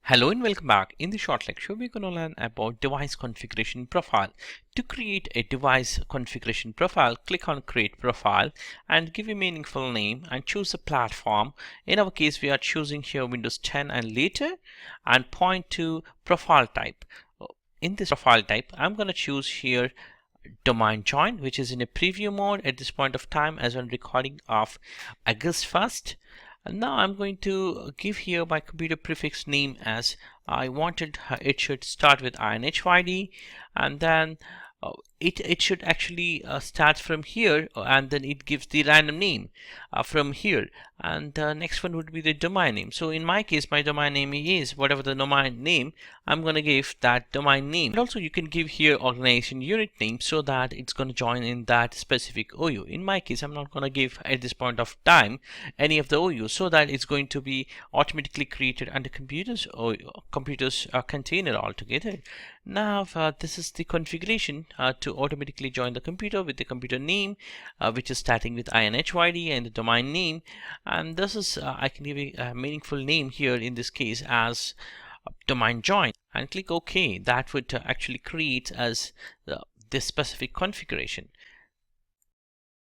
Hello and welcome back. In this short lecture, we're going to learn about device configuration profile. To create a device configuration profile, click on create profile and give a meaningful name and choose a platform. In our case, we are choosing here Windows 10 and later, and point to profile type. In this profile type, I'm going to choose here domain join, which is in a preview mode at this point of time as on recording of August 1st. And now I'm going to give here my computer prefix name as I wanted it should start with INHYD, and then it should actually start from here, and then it gives the random name from here, and the next one would be the domain name. So in my case, my domain name is whatever the domain name, I'm going to give that domain name. And also you can give here organization unit name so that it's going to join in that specific OU. In my case, I'm not going to give at this point of time any of the OU, so that it's going to be automatically created under computers container altogether. Now this is the configuration to automatically join the computer with the computer name, which is starting with INHYD, and the domain name. And this is I can give a meaningful name here in this case as domain join, and click OK. That would actually create as this specific configuration.